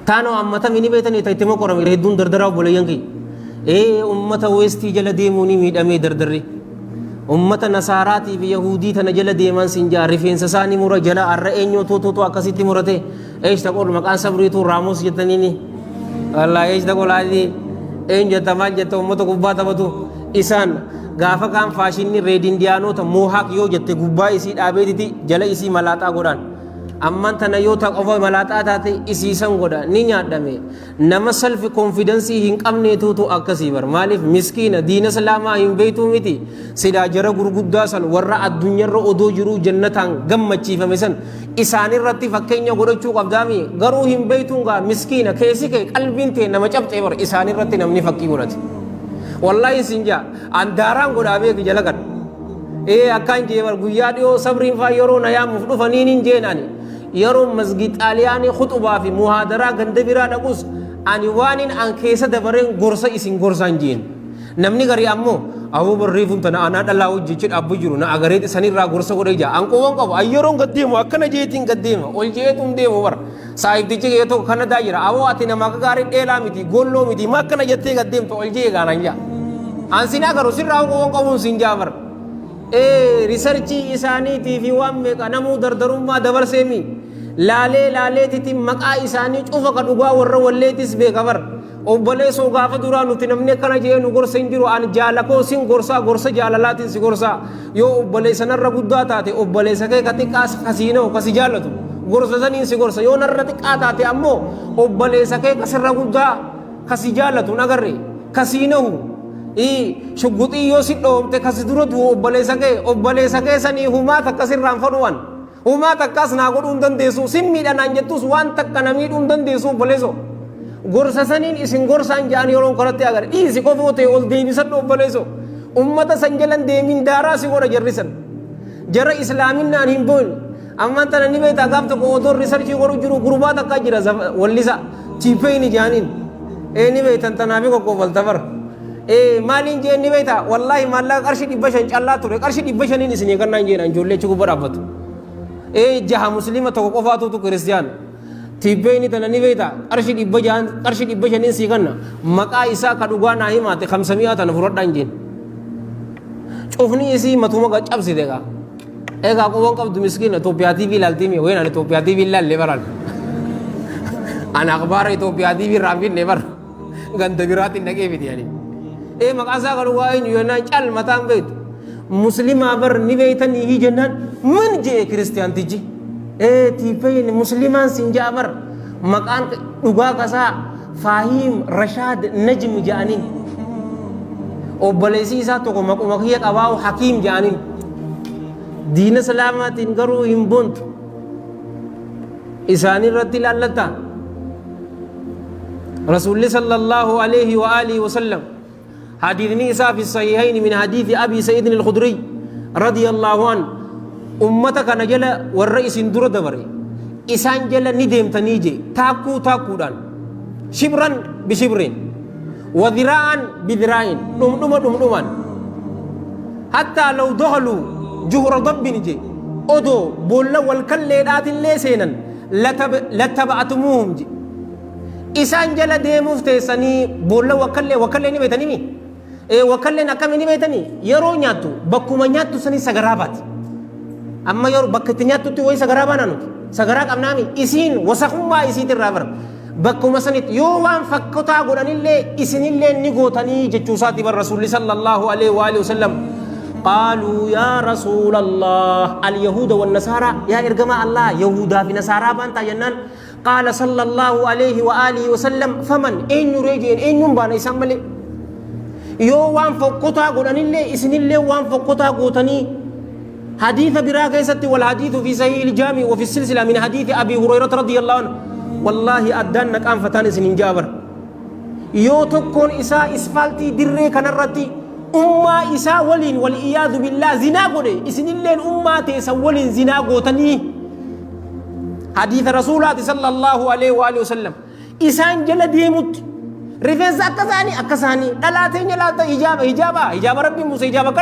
taanoo ammata mini beeytanii ta'ittimo qorame hedduun dardaraa obboleeyyan kiyya ummata westii jala deemuu ni miidhamee dardarri ummata nasaaraatii fi yahudii tana jala deeman sin jaa rifeensa isaanii mura jala arra eenyoo tootootoo akkasitti murate eeshta qolu maqaan sabriituu raamus jettaniini wallaahi eeshta qolaadii eenyu jetta maal jetta ummata gubbaa taphatu isaan gaafa kaan faashinni reedindiyaanota moohaak yoo jette gubbaa isii dhaabeetiti jala isii malaaxaa godhan amman tana yoo ta qofa malaaxaa taate isiisan godha ni nyaadhame nama selfi konfidensii hin qabneetuutu akkasii bar maaliif miskiina diina islaamaa hin beeytuu miti silaa jara gurguddaa san warra addunyaarra odoo jiruu jannataan gammachiifame san isaanirratti fakkeenya godhachuu qabdaami garuu hin beeytuun gaa miskiina keessi kee qalbiin tee nama cabxee bar isaanirratti namni fakkii godhate wallahi sinjaa andaaraan godhaa beeki jala kan akkaan jee bar guyyaa dhiyoo sabriin faa yeroo na yaamuuf dhufaniin hin jeenani yeroo masgid xaaliyaanii khuxubaa fi muhaadaraa ganda biraa dhaqus ani waanin an keessa dabareen gorsa isin gorsaan jeen namni garii ammoo abuu barreefuun tana anaa dhalaa hojjechuu dhaabbu jiru na agareet sanirraa gorsa godhe ija an qowan qabu ayyeroon gaddeemu akkana jeetiin gaddeema ol jeetuun deemu bar saayibtichi kee tokko kana daa jira aboo ati nama akka gaarii dheelaa miti golloo miti ma akkana jettee gaddeemtu ol jee gaanan jaa an sin agaru sirraa qowan qabuun sin jaabar riisarchii isaaniitii fi waan meeqa namuu dardarummaa dabarseemi laalee titi maqaa isaanii cufa ka dhugaa warra walleetis beeka bar obboleessoo gaafa duraa nuti namni akkana jee nu gorsa hin jiru an jaalakoo sin gorsa jaalalaatiin si gorsaa yoo obboleessanarra guddaa taate obboleessa kee ka xiqqaas kasiinoo kasi jaalatu gorsa saniin si gorsa yoo narra xiqqaa taate ammoo obboleessa kee kasirra guddaa kasi jaalatu nagarre kasiinahu shugguxii yoo si dhoomte kasi dura du'u obboleessa kee sanii humaa takka sirraan fadhuwan humaa takkaas naa godhuu hin dandeessu sin miidhanaan jettus waan takka na miidhuu hin dandeessu obboleesso gorsa saniin isin gorsaan ja'an yeroon koratti agarre dhiisi qofoo ta'e ol deebisadhu obboleesso ummata san jalan deemin daaraa si godha jarrisan jara islaaminaan hin boon amman tana ni beektaa gaaf tokko odoo riisarchii godhu jiru gurbaa takka jira wallisa chiipeeyni jaaniin ni beektan tanaafi qoqqoofalta bara maaliin jeen ni beektaa wallaahi maallaqa qarshii 500 callaa ture qarshii 500 isin eegannaan jeenan ijoollee achi gubbaa dhaabbatu jaha muslima tokko qofaatutu kiristiyaana tiipeeyni tana ni beektaa qarshii 500 sii kanna maqaa isaa ka dhugaa naa himaate 500 tana fudhadhaan jeen cufni isii matuma cabsite egaa qoban qabdu miskiina Itoophiyaa TV ilaaltii ween ani Itoophiyaa TV ilaalle baran ana akhbaara Itoophiyaa TV irraan finne bar ganda biraatiin dhaqee fiti ani maqaa isaa ka dhugaa eenyu yennaan cal mataan beektu muslimaa bar ni beeytanii hii jennaan man jee kiristiyaantichi tiipeeyni muslimaan sin jaa bar maqaan dhugaa kasaa Faahiim Rashaad Najm ja'aniin obboleessi isaa tokko maquma kiyya qabaa'u Hakiim ja'aniin diina islaamaatiin garuu hin boontu isaanii irratti ilaallata rasuulli sallallahu alayhi wa alihi wa sallam حديثني إساء في الصحيحين من حديث أبي سعيد الخدري رضي الله عنه أمتك نجل والرئيس اندر دبري إسان جل ندم تنيجي تاكو دان شبرا بشبرين وذراعا بذراعين نمان حتى لو دخلوا جهر ضب نجي أدو بولا والكليلات اللي سينا لتبعتموهم جي إسان جل ديموف تيساني بولا وكلي نبيتني wakalleen akkamiin beeytanii yeroo nyaattu bakkuma nyaattu sanii sagaraa baati amma yeroo bakka itti nyaattutti wayi sagaraa baana nuti sagaraa qabnaami isiin wasaqummaa isiitirraa bara bakkuma sanitti yoo waan fakkataa godhanillee isinillee ni gootanii jechuusaati bar rasuulli sallallahu alaihi wa alihi wasallam قالوا يا رسول الله اليهود والنصارى يا إرجما الله يهودا في نصارى بانتا جنان قال صلى الله عليه وآله وسلم فمن إن يريجين إن ينبان يسمى yoo waan fokkotaa godhanillee isinillee waan fokkotaa gootanii hadiisa biraa keessatti wal hadiisu fi sahih al-jaami wa fi silsila min hadiisi abi hurayrata radiyallahu anhu wallahi addaan naqaan fataan isinin jaabar yoo tokkoon isaa isfaaltii dirree kanarratti ummaa isaa waliin wal iyaadu billah zinaa godhe isinilleen ummaa teessa waliin zinaa gootanii hadiisa rasuulaati sallallahu alaihi wa alihi wasallam isaan jala deemutti rifeensa akkasaanii dhalaateenya laata hijaaba rabbii musa hijaaba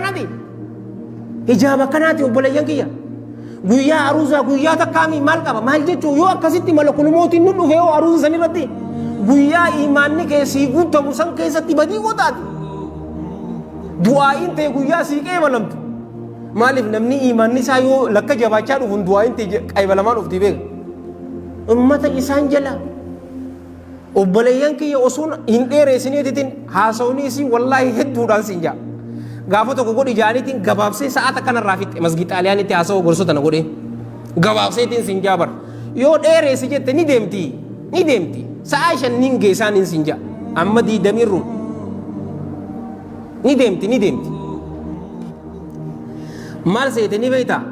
kanaati obboleeyyan kiyya guyyaa aruusaa guyyaa takkaamii maal qaba maal jechuu yoo akkasitti malakul mootiin nu dhufe yoo aruusa san irratti guyyaa imaanni kee sii guutamu san keessatti badii gootaati du'aa'iin ta'e guyyaa sii qeebalamtu maaliif namni imaanni isaa yoo lakka jabaachaa dhufuun du'aa'iin ta'e qaybalamaan dhufti beeka ummata isaan jala obboleeyyan kiyya osoo hin dheereessiniitiin haasawniisii wallaahi hedduudhaan siin jaa gaafa tokko godhi jaaniitiin gabaabsee sa'aata kanarraa fixe masgii xaaliyaanitti haasawoo gorsota na godhe gabaabseetiin siin jaa bar yoo dheereessi jette ni deemti sa'aa shanniin geessaaniin siin jaa amma diidamiirru ni deemti maal seete ni beeytaa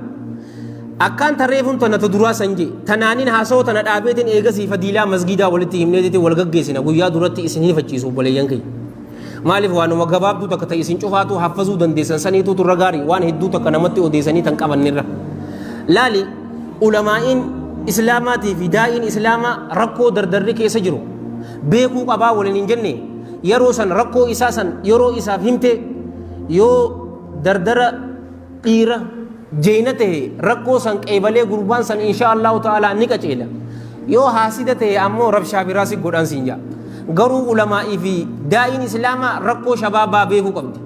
akkaan tarreefuun tana ta duraa sanje tanaanin haasawoo tana dhaabeetiin eegasii fadiilaa masgiidaa walitti himneetitti wal gaggeessina guyyaa duratti isin hifachiisu obboleeyyan kiyya maaliif waanuma gabaabduu takka ta'e isin cufaatu haffazuu dandeessan saniitu turra gaarii waan hedduu takka namatti odeessanii tan qabannirra laali ulamaa'iin islaamaatii fi daa'iin islaamaa rakkoo dardarri keessa jiru beekuu qabaa waliin hin jenne yeroo san rakkoo isaa san yeroo isaaf himte yoo dardara dhiira jeena ta'e rakkoo san qeebalee gurbaan san insha Allahu ta'ala ni qaceela yoo haasida ta'e ammoo rabshaa biraa si godhan siin jaa garuu ulamaa'ii fi daa'iin islaamaa rakkoo shabaabaa beekuu qabdi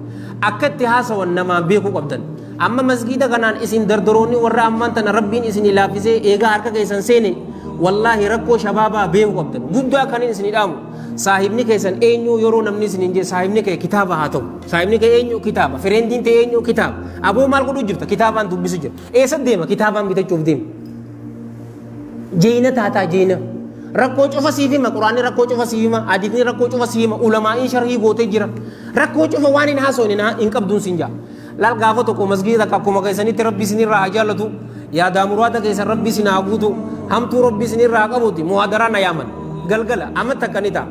akkatti haasawan namaa beekuu qabdan amma masgiida kanaan isin dardaroonni warra ammaan tana rabbiin isin laaffisee eegaa harka keessan seene wallaahi rakkoo shabaabaa beekuu qabdan guddaa kanin isin dhaamu saahibni keessan eenyu yeroo namni isin hin jee saahibni kee kitaaba haa ta'u saahibni kee eenyu kitaaba fireendiin ta'e eenyu kitaaba aboo maal godhuu jirta kitaabaan dubbisu jira eessa deema kitaabaan bitachuuf deema jeena taataa jeena rakkoo cufa siif hima quraanni rakkoo cufa siif hima hadiisni rakkoo cufa siif hima ulamaa'iin sharhii gootee jira rakkoo cufa waan hin haasawne hin qabduun siin jaa laal gaafa tokko masgiida akkuma keessanitti rabbi isinirraa haa jaallatu yaadaa muraata keessan rabbi isin haa guutu hamtuu rabbi isinirraa haa qabuuti muhaadaraa na yaaman galgala amma takka ni ta'a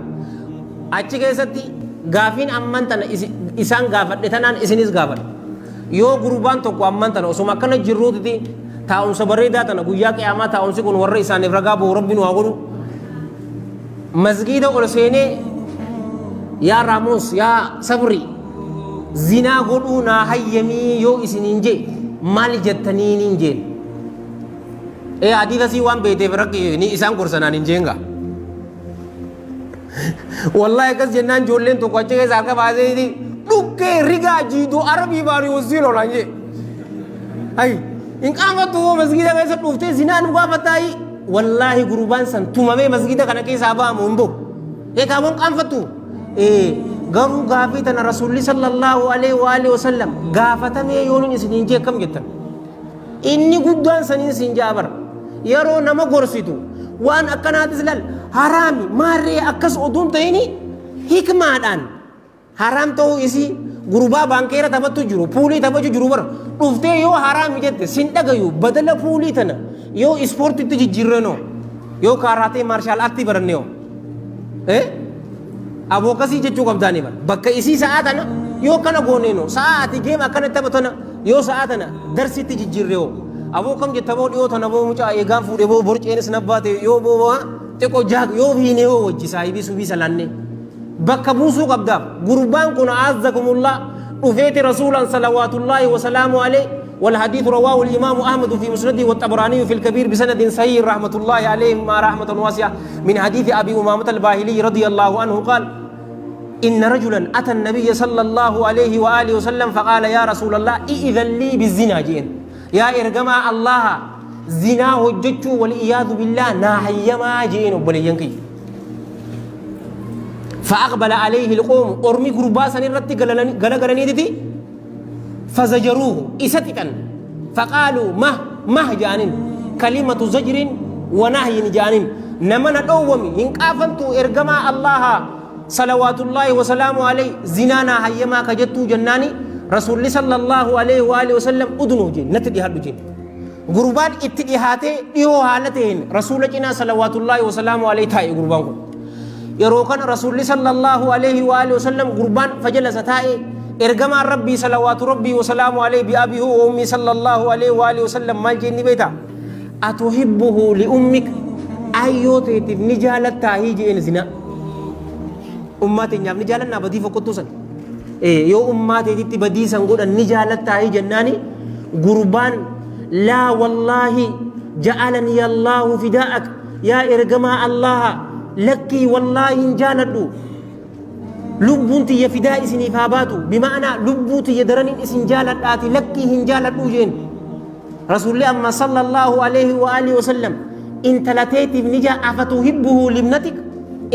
achi keessatti gaafiin amman tana isaan gaafadhe tanaan isinis gaafadhe yoo gurbaan tokko amman tana osuma akkana jirruuti taa'umsa bareedaa tana guyyaa qiyaamaa taa'umsi kun warra isaaniif ragaa ba'u rabbiin waa godhu masgiida ol seenee yaa raamuus yaa sabri zinaa godhuu naa hayyamii yoo isiniin jee maal jettaniin hin jeen hadiisa sii waan beeteef rakki ni isaan gorsanaan hin jeenga wallahi akkas jennaan ijoolleen tokko achi keessa harka baasee dhukkee rigaa jiiduu arabii baanii wasiin oolan jee hay hin qaanfattu hoo masgiida keessa dhuftee zinaa nu gaafattaayi wallahi gurbaan san tumamee masgiida kana keessaa ba'amu hin bo'u eegaa boon qaanfattu garuu gaafii tana rasuulli sallallahu alaihi wasallam gaafatamee yoon isiniin jee akkam jettan inni guddaan saniin siin jaabar yeroo nama gorsitu waan akkanaatis lal haraami maarree akkas oduun ta'ini hikmaadhaan haraam ta'uu isii gurbaa baankeera taphattu jiru puulii taphachuu jiru bara dhuftee yoo haraami jette sin dhagayu badala puulii tana yoo ispoortiitti jijjiirrenoo yoo kaaraatee maarshaal aartii barannee abookasii jechuu qabdaanii bara bakka isii sa'aa tana yoo kana gooneeno sa'aa ati geema akkana taphatana yoo sa'aa tana darsitti jijjiirree aboo kam jetta boo dhiyoo tana boo mucaa eegaan fuudhee boo borceenis nabbaate yoo boo xiqqoo jaag yoo hiinee yoo wajji saahibii subii salaannee bakka buusuu qabdaaf gurbaan kun aazzakumullah dhufeeti rasuulan salawaatullaahi wasalaamu alee والحديث رواه الإمام أحمد في مسنده والطبراني في الكبير بسند صحيح رحمة الله عليهم مع رحمة واسعة من حديث أبي أمامة الباهلي رضي الله عنه قال إن رجلا أتى النبي صلى الله عليه وآله وسلم فقال يا رسول الله إذن لي بالزنا جين يا إرجما الله زنا هجتش والعياذ بالله ناحيما جين وبلينكي فأقبل عليه القوم أرمي قرباسا الرتي قلقلني دي فزجروه إستكا فقالوا مه جانين كلمة زجر ونهي جانين نمن دومي إن كافنتو إرجما الله صلوات الله وسلامه عليه زنانا هيما كجتو جناني رسول صلى الله عليه وآله وسلم أدنو جين نتدي هادو جين قربان اتديهاتي إيهو حالتين رسول جنا صلوات الله وسلامه عليه تاي قربان يروكن رسول صلى الله عليه وآله وسلم قربان فجلس تاي إرجما ربي صلوات ربي وسلامه عليه بأبيه وأمي صلى الله عليه وآله وسلم ما جيني بيتا أتحبه لأمك أيوتي نجالة تاهي جين زنا أماتي نجاب نجالة نبدي فكتوسن يو أماتي تبدي سنقول النجالة تاهي جناني قربان لا والله جعلني الله فداءك يا إرجما الله لكي والله إن جالدو لبونتي يا فداء إسني فاباتو بمعنى لبوتي يدرني إسن جالد آتي لكي هن جالدو جين رسول الله أما صلى الله عليه وآله وسلم إن تلتيت بنجا أفتهبه لابنتك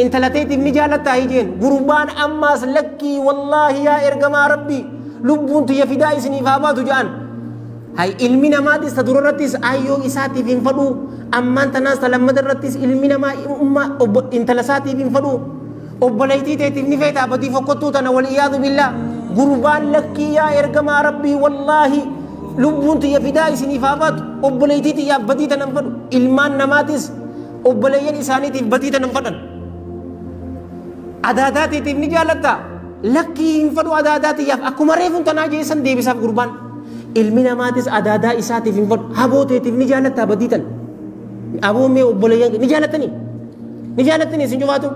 إن تلتيت بنجا لتايجين قربان أماس لكي والله يا إرجما ربي لبونتي يا فداء إسني فاباتو جان هاي علمنا ما تستدررتس أيو إساتي في فدو أما أنت ناس لما درتس علمنا ما أمة إن تلساتي في فدو أبليتي تيتني فيتا بدي فقطو تنا والعياذ بالله قربان لك يا إرجما ربي والله لبونت يا فداء سني فابات أبليتي يا بدي تنفد علمان نماتس أبليين إساني بدي تنفدن عداداتي تبني جالتا لك ينفدو عداداتي يا أكو مريفون تناجي سن دي بساب قربان علمنا ماتس عدادا إساتي في فد هبوتي تبني جالتا بدي تن أبو مي أبليين نجالتني سنجواتو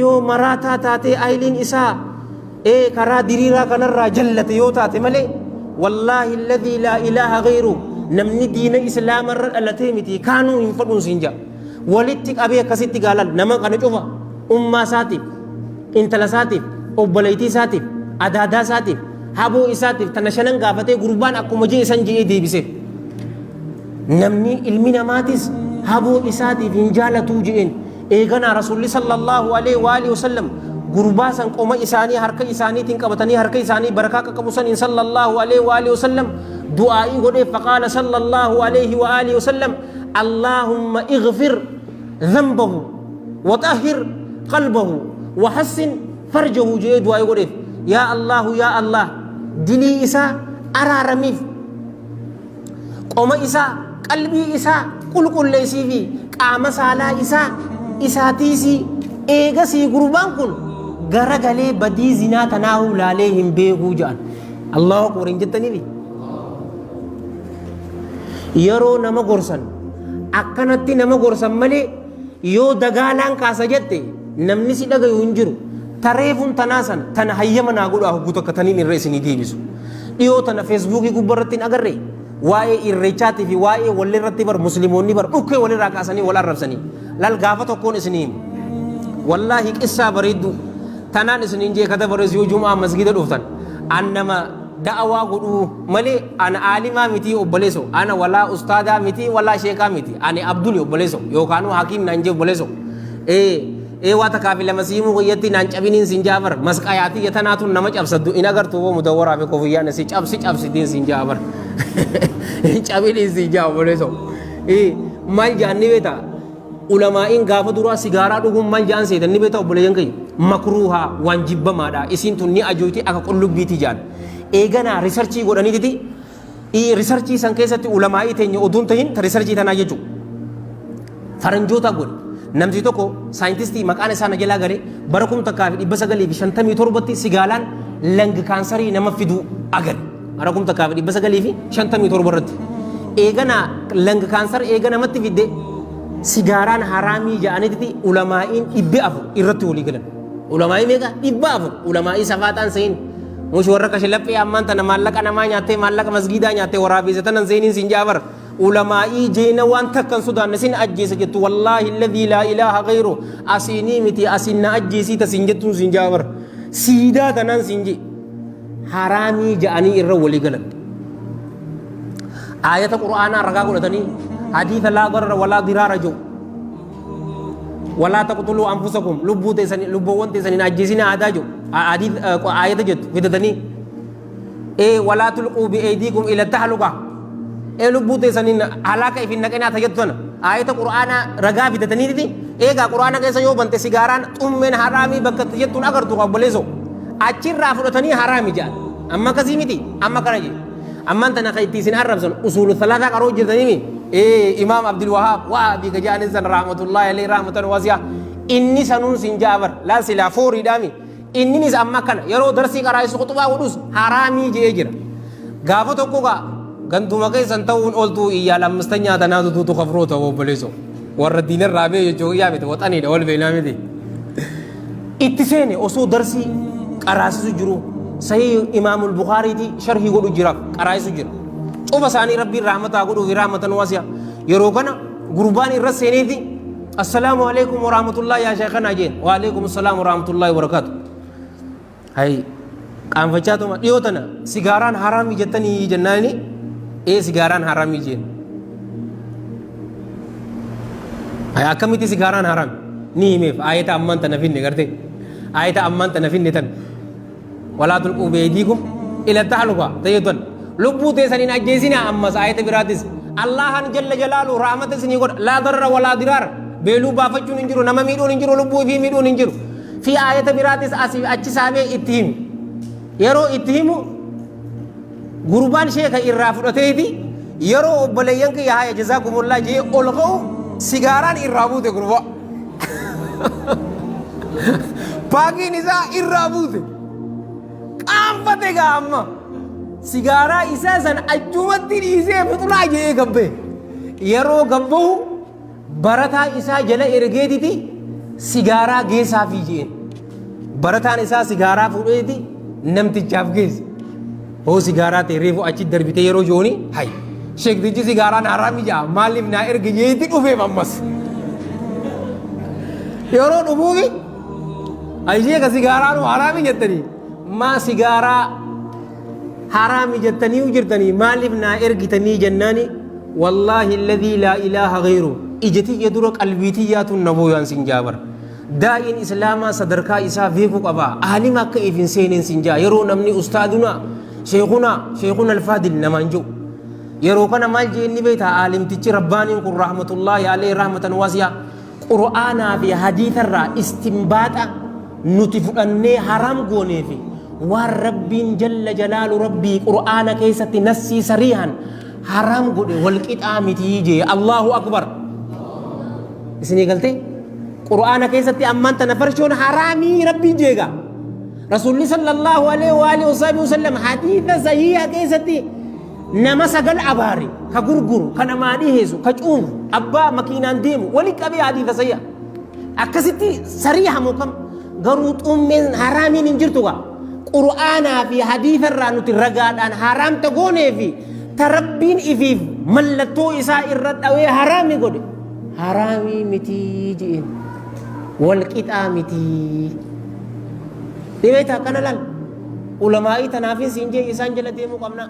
yoo maraataa taate ayliin isaa karaa diriiraa kanarraa jallate yoo taate malee wallaahi alladhii laa ilaaha ghayru namni diina islaamarra dhalatee miti kaanuu hin fadhuun siin jaa walitti qabee akkasitti gaalal nama kana cufa ummaa isaatiif intala isaatiif obboleettii isaatiif adaadaa isaatiif haboo isaatiif tana shanan gaafatee gurbaan akkuma jee isan jee deebiseef namni ilmi namaatis haboo isaatiif hin jaalatuu jeen eegana rasuulli sallallahu alaihi wa alihi wasallam gurbaasan qoma isaanii harka isaaniitiin qabatanii harka isaanii barakaa qaqqabusan in sallallahu alaihi wa alihi wasallam du'aa'i godhe faqaala sallallahu alaihi wa alihi wasallam allahumma ighfir dhanbahu wa tahhir qalbahu wa hassin farjahu jee du'aa'i godhe ya allah dilii isaa araaramiif qoma isaa qalbii isaa qulqulleessii fi qaama saalaa isaa isaatiisi eegasii gurbaan kun garagalee badii zinaa tanaahu laalee hin beekuu jedhan allahu akbar hin jettaniifi yeroo nama gorsan akkanatti nama gorsan malee yoo dagaalaan kaasa jette namni si dhagayu hin jiru tareefuun tanaasan tana hayyama naa godhaa hogguutu akka taniin irra isinii deebisu dhiyoo tana feesbuukii gubbarratti hin agarre waa'ee irreechaatii fi waa'ee walirratti bar musliimoonni bar dhukkee walirraa kaasanii wal arrabsanii lal gaafa tokkoon isiniin wallaahi qissaa bareeddu tanaan isiniin jee kata barees yoo jumaa masgida dhuftan annama da'awaa godhuu malee ana aalimaa miti obboleeso ana walaa ustaadaa miti walaa sheekaa miti ani abduli obboleeso yookaan hakiim naan jee obboleeso waa takaafi lama siimuu qoyyatti naan cabiniin siin jaabar masqaayaatii yatanaatu nama cabsaddu in agartu woo mudawwaraa fi kofiyyaan si cabsitiin siin jaabar cabiniin siin jaa obboleeso maal jaanni beeta ulamaa'in gaafa duraa sigaaraa dhuguun maal jaan seetan ni beeta obboleeyyan kayya makruuhaa waan jibbamaadha isiin tun ni ajooti akka qullubbiiti jaan eeganaa risarchii godhaniititi risarchii san keessatti ulamaa'ii teenya oduun tahin ta risarchii tanaa jechuudha faranjoota godhe namti tokko saayintistii maqaan isaa na jalaa gale bara 1957tti sigaalaan langi kaansarii nama fiduu agale bara 1957 irratti eeganaa langi kaansar eeganamatti fidde sigaaraan haraamii ja'anitti ulamaa'iin 400 irratti walii galan ulamaa'ii meeqa 400 ulamaa'ii safaataan seen mush warra kashilaphee ammaan tana maallaqa namaa nyaattee maallaqa masgiidaa nyaattee waraabese tanan seeniin siin jaabar ulamaa'ii jeena waan takkan sudaanne sin ajjeesa jettu wallaahi alladhii laa ilaaha ghayru asiinii miti asin na ajjeesii ta siin jettuun siin jaabar siidaa tanaan siin je haraamii ja'anii irra walii galan ayata qur'aanaa ragaa godhatanii حديث لا ضرر ولا ضرار جو ولا تقتلوا انفسكم لبوون تسنين اجسنا اداجو حديث ايه جت فدتني ولا تلقوا بايديكم الى التهلكه لبو تسنين هلاك في النكنا تجتنا ايه القران رغا فدتني دي غا قران كيس يو بنت سيغاران من حرامي بكت جتون اگر تو قبليزو اچر رافدتني حرامي جان اما كزيمتي اما كنجي اما انت نقيتي سن عربسن اصول الثلاثه قرو جتني إمام عبد الوهاب وابي كجان زن رحمة الله عليه رحمة واسعة إني سنون سنجابر لا سلا فوري دامي إني نس أما كان يرو درسي كرايس خطبة ودوس حرامي جيجر غافو توكوغا غنتو مكاي سنتون أولتو إيا لمستنيا تنادو تو خفروتا وبليسو والردين الرابع يجو يا بيت وطني دول بينامي دي اتسيني أصو درسي كرايس جرو صحيح إمام البخاري دي شرحي قدو جرا كرايس جرا cuba isaanii rabbiin rahmataa godhuufi rahmatan wasi'a yeroo kana gurbaan irra seeneeti assalaamu alaikum warahmatullahi yaa sheekhanaa jeen wa alaikum assalaam warahmatullahi wabarakaatu hay qaanfachaa tuma dhiyoo tana sigaaraan haraamii jettanii jennaani sigaaraan haraamii jeen hay akkamitti sigaaraan haraam ni himeef ayata amman tana finne garte ayata amman tana finne tan wala tulqu beedikum ila tahluka tayyatan lubbu tesanin ajjesina ammas ayata biratis allahan jalla jalalu rahmat isni god la darra wala dirar belu bafachun injiru nama midon injiru lubbu fi midon injiru fi ayata biratis asif achi sabe ittihim yero ittihimu gurban sheekha irra fudateeti yero obboleeyyan ki ya jazakumullah je olqaw sigaran irra buute gurba pagi nisa irra buute qaanfate gaamma sigaaraa isaa san achumatti dhiisee fixulaa jee gabbe yeroo gabbahu barataa isaa jala ergeetiti sigaaraa geessaafii jeen barataan isaa sigaaraa fuudheeti namtichaaf geesse hoo sigaaraa ta'e reefu achi darbite yeroo jooni hay sheektichi sigaaraan haraami jaa maaliif naa erge jeetti dhufeef ammas yeroo dhufuufi ayyeeka sigaaraan haraami jettanii maa sigaaraa حرام جتني وجرتني مالف نا ارغتني جناني والله الذي لا اله غيره اجتي يدرك البيتيات النبو يان سنجابر داين اسلاما صدركا اسا فيكو قبا عالم كيف سين سنجا يرو نمني استاذنا شيخنا الفاضل نمانجو يرو كان مال جيني بيتا عالم تجي رباني قر رحمه الله عليه رحمه واسعه قرانا بحديث الرا استنباط نتفقني حرام غوني في والرب جل جلال ربي قرآن كيست نسي سريعا حرام قد والقطعة تيجي الله أكبر اسني قلتي قرآن كيست أمان تنفرشون حرامي ربي جيغا رسول الله صلى الله عليه وآله وصحبه وسلم حديث صحيح كيست نمس قل عباري كغرغر كنماني هيزو كجوم أبا مكينان ديمو ولك أبي حديث صحيح أكستي سريعا مكم قروت من حرامي ننجرتوها قرآنا في حديث الرانوت الرقاد أن حرام تقوني في تربين إفيف ملتو إساء الرد أوي حرامي قد حرامي متيجي والقطع متي دي بيتا كان لال علماء تنافين سنجي إسان جلدي مقامنا